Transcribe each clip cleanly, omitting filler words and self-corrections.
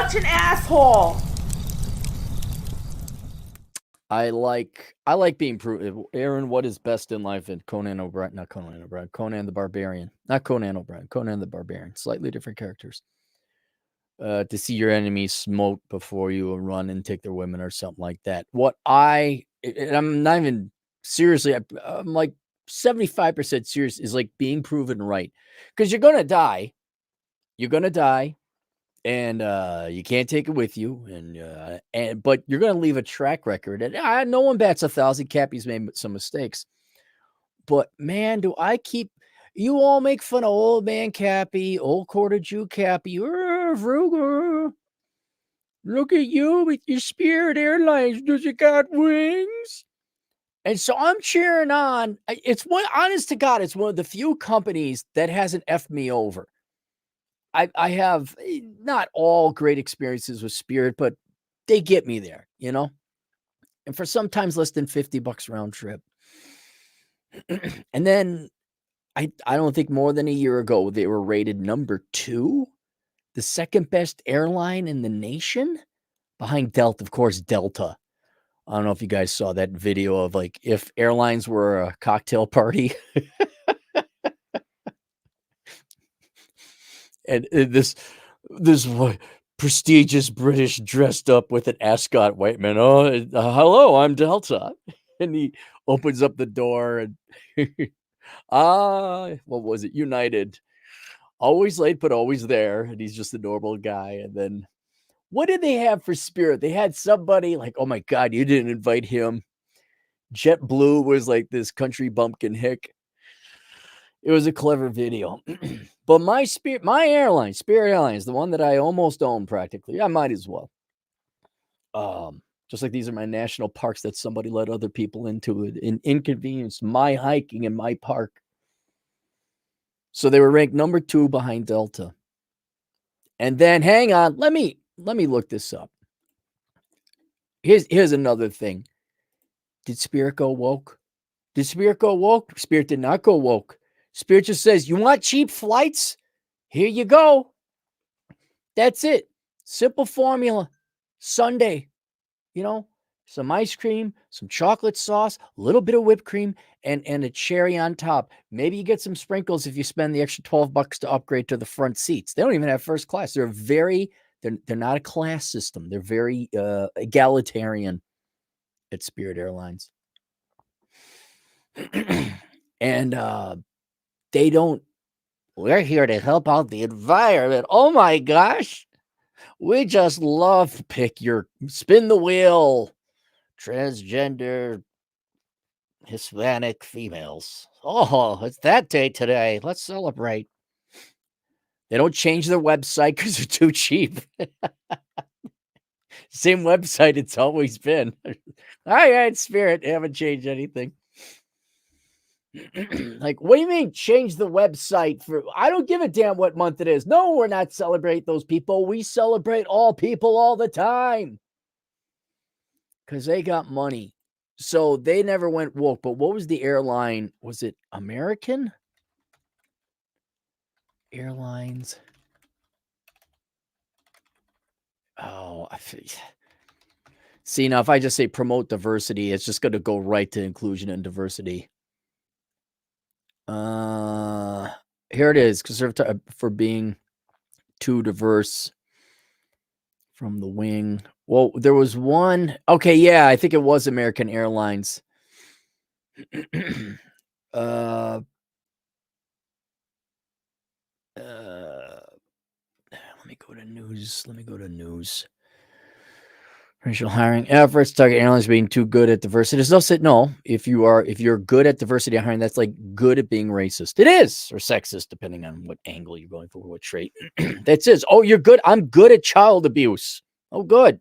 such an asshole. I like being proven. Aaron, what is best in life? And Conan O'Brien, not Conan O'Brien, Conan the Barbarian, not Conan O'Brien, Conan the Barbarian. Slightly different characters. To see your enemies smote before you and run and take their women or something like that. And I'm not even seriously, I'm like 75% serious, is like being proven right. Because you're gonna die. You're gonna die. And you can't take it with you, but you're going to leave a track record. And no one bats 1,000. Cappy's made some mistakes, but man, you all make fun of old man Cappy, old quarter Jew Cappy. Frugal. Look at you with your Spirit Airlines. Does it got wings? And so I'm cheering on. Honest to God, it's one of the few companies that hasn't effed me over. I have not all great experiences with Spirit, but they get me there, and for sometimes less than $50 round trip. And then I don't think more than a year ago, they were rated number 2, the second best airline in the nation, behind Delta. Of course, Delta. I don't know if you guys saw that video of like if airlines were a cocktail party. And this prestigious British dressed up with an ascot white man. Oh, hello, I'm Delta. And he opens up the door and what was it? United. Always late, but always there. And he's just a normal guy. And then what did they have for Spirit? They had somebody like, oh my God, you didn't invite him. JetBlue was like this country bumpkin hick. It was a clever video. But my airline, Spirit Airlines, the one that I almost own practically, I might as well. Just like these are my national parks that somebody let other people into and inconvenienced my hiking in my park. So they were ranked number 2 behind Delta. And then hang on, let me look this up. Here's another thing. Did Spirit go woke? Did Spirit go woke? Spirit did not go woke. Spirit just says, you want cheap flights? Here you go. That's it. Simple formula. Sunday, some ice cream, some chocolate sauce, a little bit of whipped cream, and a cherry on top. Maybe you get some sprinkles if you spend the extra $12 to upgrade to the front seats. They don't even have first class. They're not a class system. They're very egalitarian at Spirit Airlines. And we're here to help out the environment. Oh my gosh. We just love to pick your spin the wheel, transgender, Hispanic females. Oh, it's that day today. Let's celebrate. They don't change their website because they're too cheap. Same website it's always been. All right, Spirit. They haven't changed anything. Like, what do you mean change the website for? I don't give a damn what month it is. No, we're not celebrating those people. We celebrate all people all the time because they got money. So they never went woke. But what was the airline? Was it American Airlines? Oh, see, now if I just say promote diversity, it's just going to go right to inclusion and diversity. Here it is. Conservative for being too diverse from the wing. Well, there was one. Okay, yeah, I think it was American Airlines. Let me go to news. Racial hiring efforts target airlines being too good at diversity. There's no sit. No, if you're good at diversity hiring, that's like good at being racist. It is, or sexist, depending on what angle you're going for, what trait. That's it. Oh, you're good. I'm good at child abuse. Oh, good.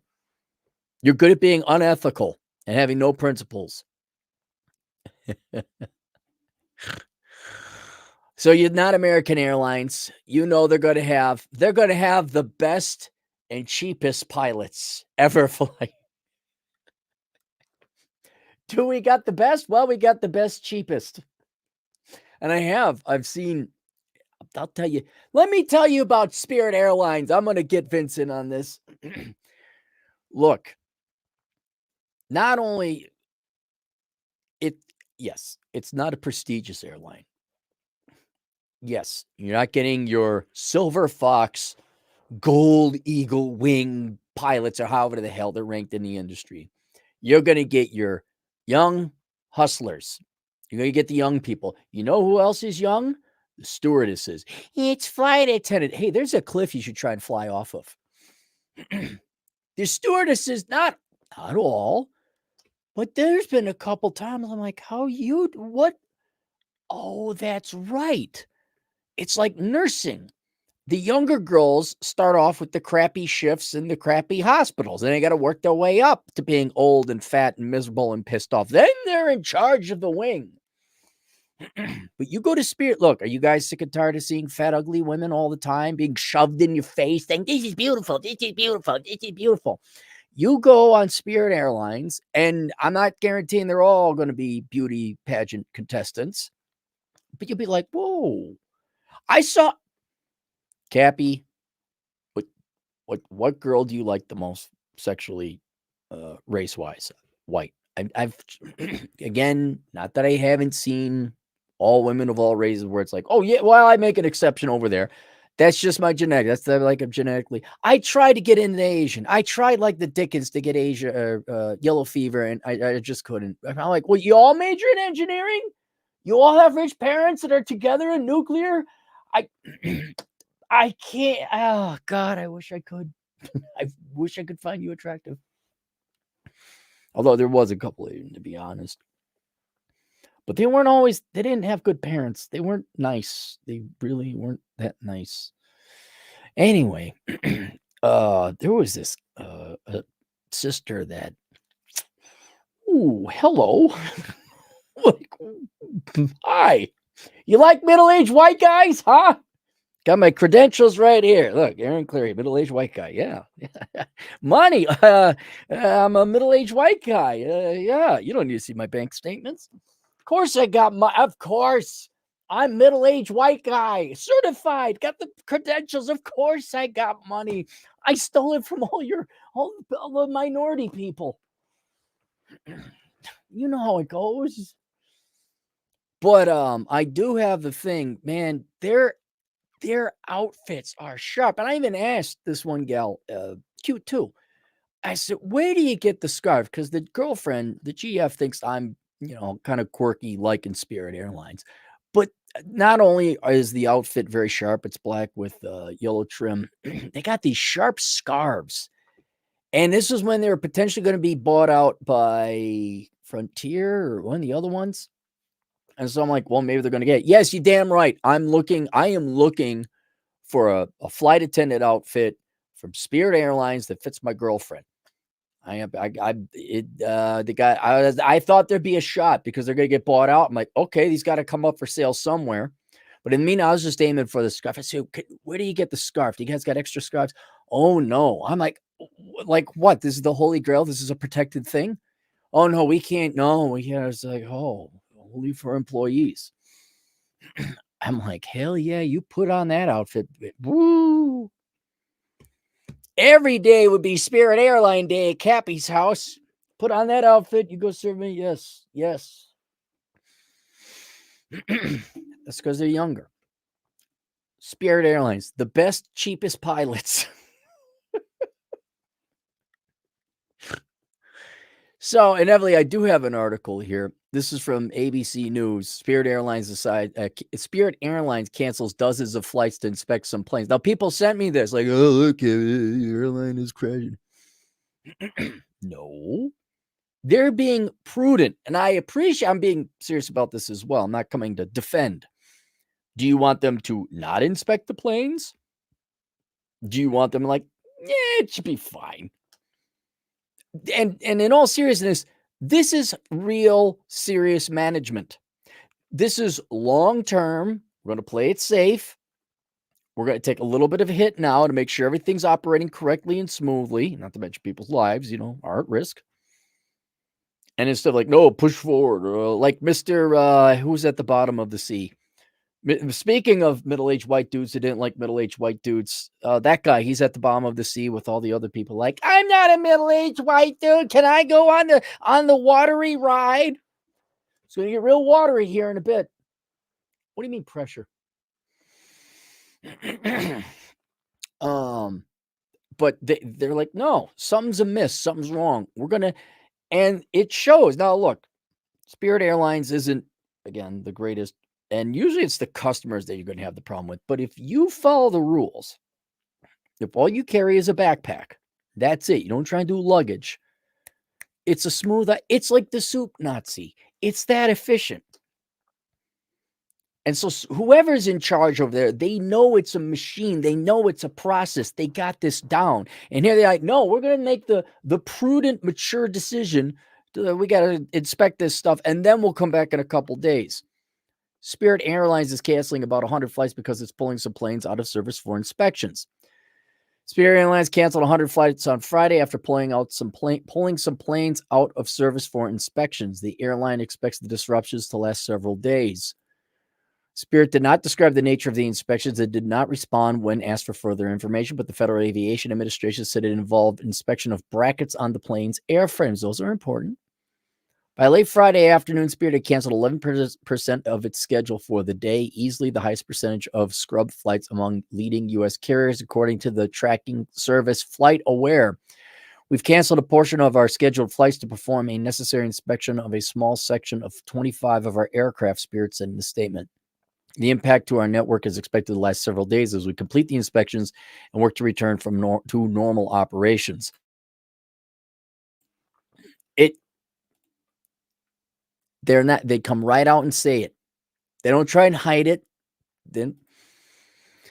You're good at being unethical and having no principles. So you're not American Airlines. They're going to have the best and cheapest pilots ever fly. Do we got the best? Well, we got the best, cheapest. And I've seen I'll tell you. Let me tell you about Spirit Airlines. I'm going to get Vincent on this. Look, not only it, yes, it's not a prestigious airline. Yes, you're not getting your Silver Fox, Gold Eagle Wing pilots, or however the hell they're ranked in the industry. You're going to get your young hustlers. You're going to get the young people. You know who else is young? The stewardesses. It's flight attendant. Hey, there's a cliff you should try and fly off of. The stewardesses, not all, but there's been a couple times I'm like, what? Oh, that's right. It's like nursing. The younger girls start off with the crappy shifts in the crappy hospitals, and they got to work their way up to being old and fat and miserable and pissed off. Then they're in charge of the wing. But you go to Spirit. Look, are you guys sick and tired of seeing fat, ugly women all the time being shoved in your face saying, this is beautiful, this is beautiful, this is beautiful? You go on Spirit Airlines, and I'm not guaranteeing they're all going to be beauty pageant contestants, but you'll be like, whoa. I saw Cappy. What girl do you like the most sexually, race-wise? White. I've again, not that I haven't seen all women of all races where it's like, oh yeah, well, I make an exception over there. That's just my genetic. That's like I'm genetically. I tried to get into Asian. I tried like the Dickens to get Asia yellow fever, and I just couldn't. I'm like, well, you all major in engineering? You all have rich parents that are together in nuclear? I I can't. Oh God, I wish I could. I wish I could find you attractive. Although there was a couple of them, to be honest. But they weren't always, they didn't have good parents. They weren't nice. They really weren't that nice. Anyway, there was this a sister that, ooh, hello. Like, hi. You like middle-aged white guys, huh? Got my credentials right here. Look, Aaron Cleary, middle-aged white guy. Yeah. Money. I'm a middle-aged white guy. Yeah. You don't need to see my bank statements. Of course I got of course. I'm middle-aged white guy. Certified. Got the credentials. Of course I got money. I stole it from all the minority people. You know how it goes. But I do have the thing, man, their outfits are sharp. And I even asked this one gal, cute too. I said, where do you get the scarf? Because the girlfriend, the GF, thinks I'm, kind of quirky, like in Spirit Airlines. But not only is the outfit very sharp, it's black with yellow trim. They got these sharp scarves. And this is when they were potentially going to be bought out by Frontier or one of the other ones. And so I'm like, well, maybe they're going to get it. Yes, you damn right. I am looking for a flight attendant outfit from Spirit Airlines that fits my girlfriend. The guy, I thought there'd be a shot because they're going to get bought out. I'm like, okay, these got to come up for sale somewhere. But in the meantime, I was just aiming for the scarf. I said, where do you get the scarf? Do you guys got extra scarves? Oh no. I'm like what? This is the Holy Grail. This is a protected thing. Oh no, we can't. No, we can't. It's like, oh, only for employees. I'm like, hell yeah, you put on that outfit. Woo. Every day would be Spirit Airline Day at Cappy's house. Put on that outfit. You go serve me. Yes. Yes. That's because they're younger. Spirit Airlines, the best, cheapest pilots. So, inevitably, I do have an article here. This is from ABC News. Spirit Airlines cancels dozens of flights to inspect some planes. Now, people sent me this, like, oh, look, your airline is crashing. No. They're being prudent, and I'm being serious about this as well. I'm not coming to defend. Do you want them to not inspect the planes? Do you want them like, yeah, it should be fine? And in all seriousness, this is real serious management. This is long-term. We're going to play it safe. We're going to take a little bit of a hit now to make sure everything's operating correctly and smoothly, not to mention people's lives, are at risk. And instead of like, no, push forward, or like Mr. Who's at the bottom of the sea? Speaking of middle-aged white dudes who didn't like middle-aged white dudes, that guy, he's at the bottom of the sea with all the other people like, "I'm not a middle-aged white dude. Can I go on the watery ride?" It's gonna get real watery here in a bit. What do you mean pressure? um, but they're like, "No, something's amiss. Something's wrong. We're gonna," and it shows. Now, look, Spirit Airlines isn't, again, the greatest, and usually it's the customers that you're going to have the problem with. But if you follow the rules, if all you carry is a backpack, that's it. You don't try and do luggage. It's a smooth, it's like the soup Nazi. It's that efficient. And so whoever's in charge over there, they know it's a machine. They know it's a process. They got this down. And here they're like, no, we're going to make the prudent, mature decision. We got to inspect this stuff, and then we'll come back in a couple days. Spirit Airlines is canceling about 100 flights because it's pulling some planes out of service for inspections. Spirit Airlines canceled 100 flights on Friday after pulling some planes out of service for inspections. The airline expects the disruptions to last several days. Spirit did not describe the nature of the inspections and did not respond when asked for further information, but the Federal Aviation Administration said it involved inspection of brackets on the plane's airframes. Those are important. By late Friday afternoon, Spirit had canceled 11% of its schedule for the day, easily the highest percentage of scrub flights among leading U.S. carriers, according to the tracking service FlightAware. We've canceled a portion of our scheduled flights to perform a necessary inspection of a small section of 25 of our aircraft, Spirit said in the statement. The impact to our network is expected to last several days as we complete the inspections and work to return to normal operations. They come right out and say it. They don't try and hide it. Then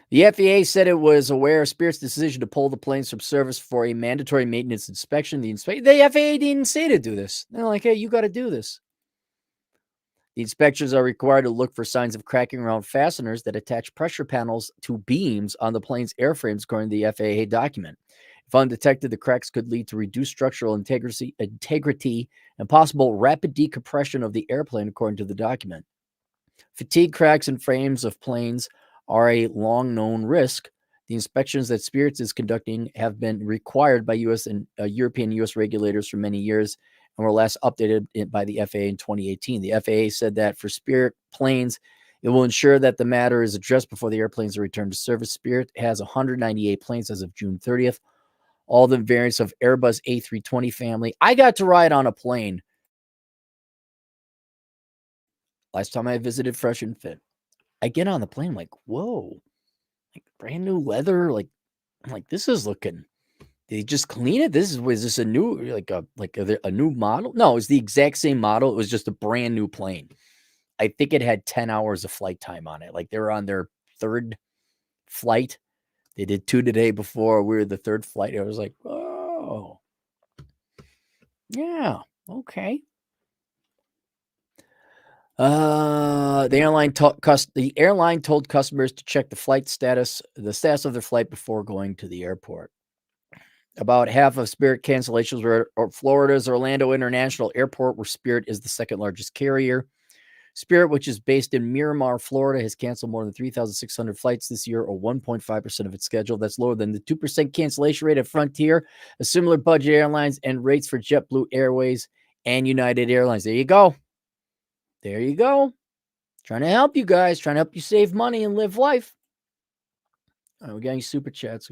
the FAA said it was aware of Spirit's decision to pull the planes from service for a mandatory maintenance inspection. The FAA didn't say to do this. They're like, hey, you got to do this. The inspections are required to look for signs of cracking around fasteners that attach pressure panels to beams on the plane's airframes, according to the FAA document. If undetected, the cracks could lead to reduced structural integrity and possible rapid decompression of the airplane, according to the document. Fatigue cracks in frames of planes are a long-known risk. The inspections that Spirit is conducting have been required by U.S. and European U.S. regulators for many years and were last updated by the FAA in 2018. The FAA said that for Spirit planes, it will ensure that the matter is addressed before the airplanes are returned to service. Spirit has 198 planes as of June 30th, all the variants of Airbus A320 family. I got to ride on a plane last time I visited Fresh and Fit. I get on the plane, I'm like, whoa, like brand new leather. Like, I'm like, this is looking. They just clean it. Was this a new, a new model? No, it's the exact same model. It was just a brand new plane. I think it had 10 hours of flight time on it. Like they were on their third flight. They did 2 today before we were the third flight. I was like, oh, yeah, okay. The airline told customers to check the status of their flight before going to the airport. About half of Spirit cancellations were Florida's Orlando International Airport, where Spirit is the second largest carrier. Spirit, which is based in Miramar, Florida, has canceled more than 3,600 flights this year, or 1.5% of its schedule. That's lower than the 2% cancellation rate at Frontier, a similar budget airlines, and rates for JetBlue Airways and United Airlines. There you go. There you go. Trying to help you guys, trying to help you save money and live life. All right, we're getting super chats.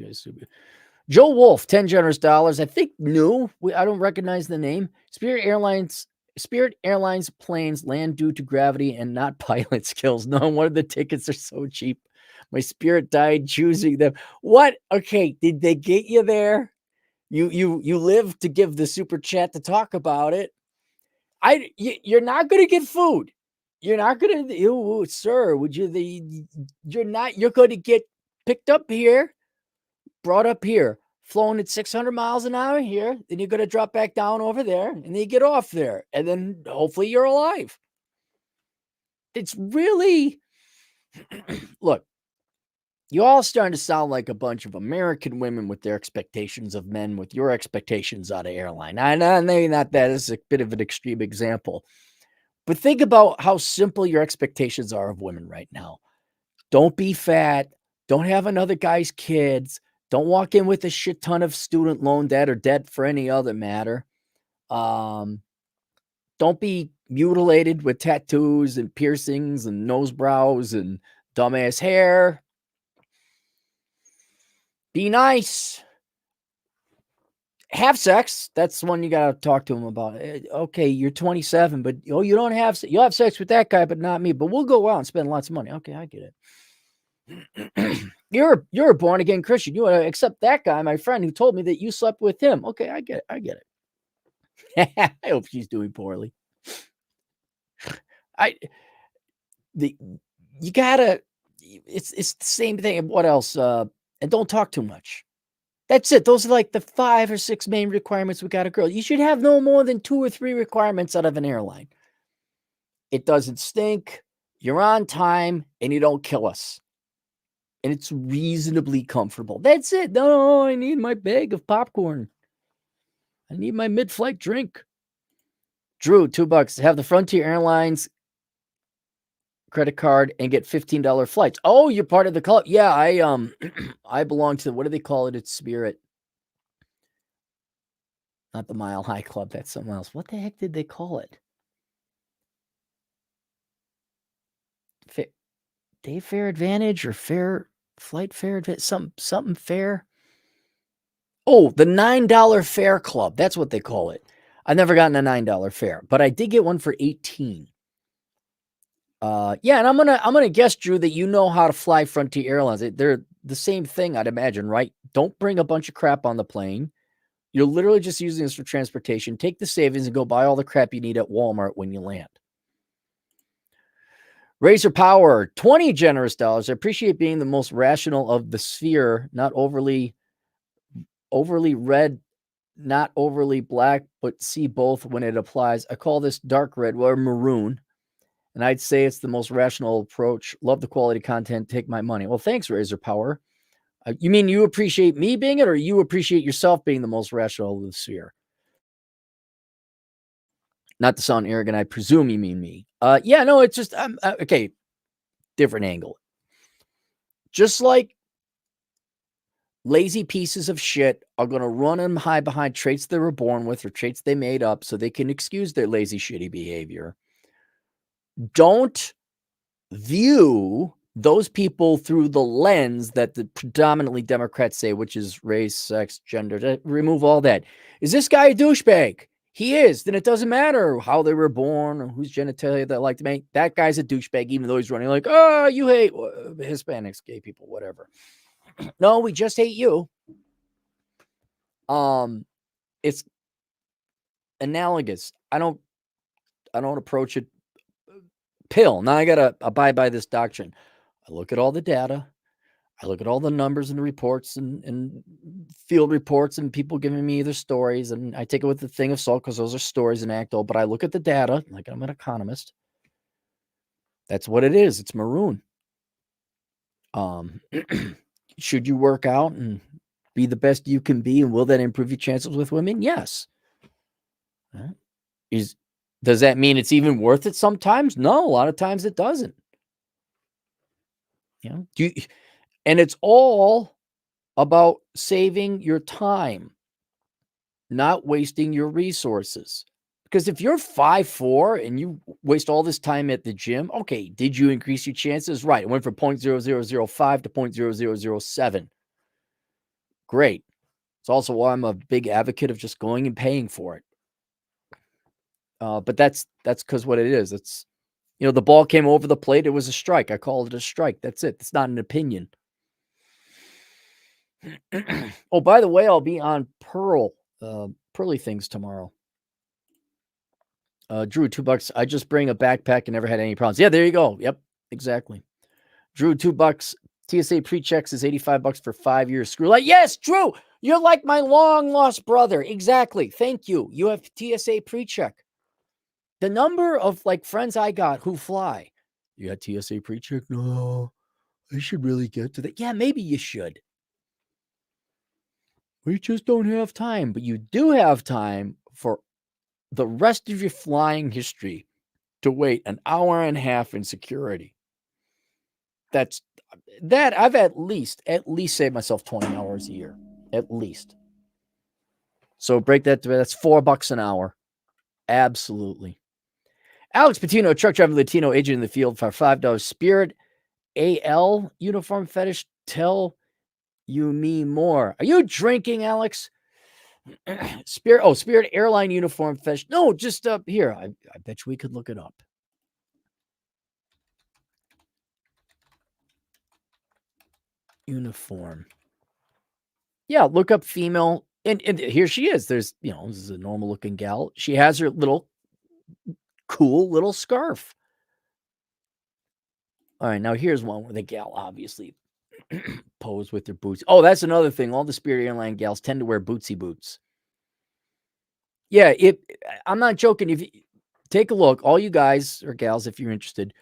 Joe Wolf, 10 generous dollars. I think new. I don't recognize the name. Spirit Airlines planes land due to gravity and not pilot skills. No wonder the tickets are so cheap. My Spirit died choosing them. What? Okay, did they get you there? You live to give the super chat to talk about it. You're not going to get food. You're not going to, sir, you're going to get picked up here, brought up here, flown at 600 miles an hour here. Then you're going to drop back down over there and then you get off there. And then hopefully you're alive. It's really, look, you all starting to sound like a bunch of American women with their expectations of men with your expectations out of airline. I know maybe not that. This is a bit of an extreme example. But think about how simple your expectations are of women right now. Don't be fat. Don't have another guy's kids. Don't walk in with a shit ton of student loan debt or debt for any other matter. Um, don't be mutilated with tattoos and piercings and nose brows and dumbass hair. Be nice. Have sex. That's the one you got to talk to him about. Okay, you're 27, but you don't have you'll have sex with that guy, but not me. But we'll go out and spend lots of money. Okay, I get it. You're a born again Christian. You want to accept that guy, my friend, who told me that you slept with him. Okay, I get it. I get it. I hope she's doing poorly. You gotta. It's the same thing. What else? And don't talk too much. That's it. Those are like the 5 or 6 main requirements we got a girl. You should have no more than 2 or 3 requirements out of an airline. It doesn't stink, you're on time, and you don't kill us. And it's reasonably comfortable. That's it. No, I need my bag of popcorn. I need my mid-flight drink. Drew, $2. Have the Frontier Airlines credit card and get $15 flights. Oh, you're part of the club. Yeah, I belong to, what do they call it? It's Spirit. Not the Mile High Club. That's something else. What the heck did they call it? Day Fare Advantage or Flight Fare Advantage? Something fair. Oh, the $9 fare club. That's what they call it. I've never gotten a $9 fare, but I did get one for 18. Yeah, and I'm gonna guess, Drew, that you know how to fly Frontier Airlines. They're the same thing, I'd imagine, right? Don't bring a bunch of crap on the plane. You're literally just using this for transportation. Take the savings and go buy all the crap you need at Walmart when you land. Razor Power, 20 generous dollars. I appreciate being the most rational of the sphere, not overly red, not overly black, but see both when it applies. I call this dark red or maroon, and I'd say it's the most rational approach. Love the quality content. Take my money. Well, thanks, Razor Power. You mean you appreciate me being it, or you appreciate yourself being the most rational of the sphere? Not to sound arrogant, I presume you mean me. Yeah, no, it's just okay. Different angle. Just like lazy pieces of shit are going to run and hide behind traits they were born with or traits they made up so they can excuse their lazy, shitty behavior. Don't view those people through the lens that the predominantly Democrats say, which is race, sex, gender. Remove all that. Is this guy a douchebag? He is. Then it doesn't matter how they were born or whose genitalia they like to make. That guy's a douchebag, even though he's running like, oh, you hate Hispanics, gay people, whatever. No, we just hate you. It's analogous. I don't approach it pill. Now I gotta abide by this doctrine. I look at all the data. I look at all the numbers and the reports and field reports and people giving me their stories, and I take it with a thing of salt because those are stories and anecdotal. But I look at the data like I'm an economist. That's what it is. It's maroon. Should you work out and be the best you can be, and will that improve your chances with women? Yes. Does that mean it's even worth it sometimes? No, a lot of times it doesn't. You know, and it's all about saving your time, not wasting your resources. Because if you're 5'4" and you waste all this time at the gym, okay, did you increase your chances? Right. It went from 0.0005 to 0.0007. Great. It's also why I'm a big advocate of just going and paying for it. But that's because what it is. It's, the ball came over the plate. It was a strike. I call it a strike. That's it. It's not an opinion. Oh, by the way, I'll be on Pearly Things tomorrow. Drew, $2. I just bring a backpack and never had any problems. Yeah, there you go. Yep, exactly. Drew, $2. TSA pre-checks is $85 for 5 years. Screw like, yes, Drew, you're like my long lost brother. Exactly. Thank you. You have TSA pre-check. The number of friends I got who fly. You got TSA pre-check? No, I should really get to that. Yeah, maybe you should. We just don't have time, but you do have time for the rest of your flying history to wait an hour and a half in security. That's that I've at least saved myself 20 hours a year. At least. So break that that's $4 an hour. Absolutely. Alex Patino, truck driver Latino agent in the field for $5. Spirit AL uniform fetish. Tell you me more. Are you drinking, Alex? Spirit Airline uniform fetish. No, just up here. I bet you we could look it up. Uniform. Yeah, look up female. And here she is. There's, this is a normal looking gal. She has her little cool little scarf. All right, now here's one where the gal obviously pose with their boots. Oh, that's another thing. All the Spirit Airline gals tend to wear bootsy boots. Yeah, I'm not joking. If you take a look, all you guys or gals, if you're interested,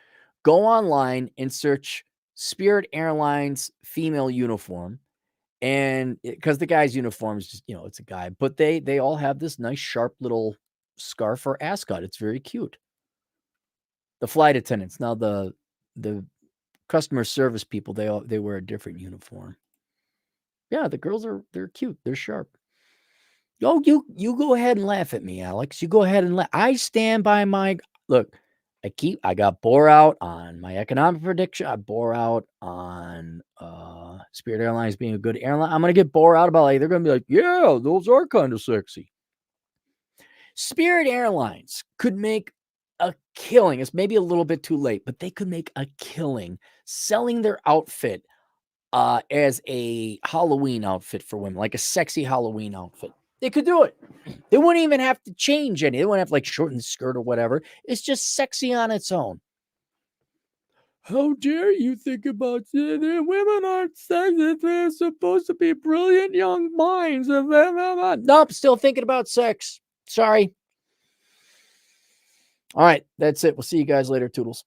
go online and search Spirit Airlines female uniform. And because the guy's uniform is just, it's a guy, but they all have this nice sharp little scarf or ascot. It's very cute. The flight attendants, now the customer service people, they wear a different uniform. Yeah, the girls they're cute. They're sharp. Oh, you go ahead and laugh at me, Alex. You go ahead and I stand by my look. I got bore out on my economic prediction. I bore out on Spirit Airlines being a good airline. I'm gonna get bore out about they're gonna be like, yeah, those are kind of sexy. Spirit Airlines could make a killing. It's maybe a little bit too late, but they could make a killing selling their outfit as a Halloween outfit for women, like a sexy Halloween outfit. They could do it. They wouldn't even have to change any. They wouldn't have to shorten the skirt or whatever. It's just sexy on its own. How dare you think about it? Women aren't sexy. They're supposed to be brilliant young minds. Nope, still thinking about sex. Sorry. All right, that's it. We'll see you guys later. Toodles.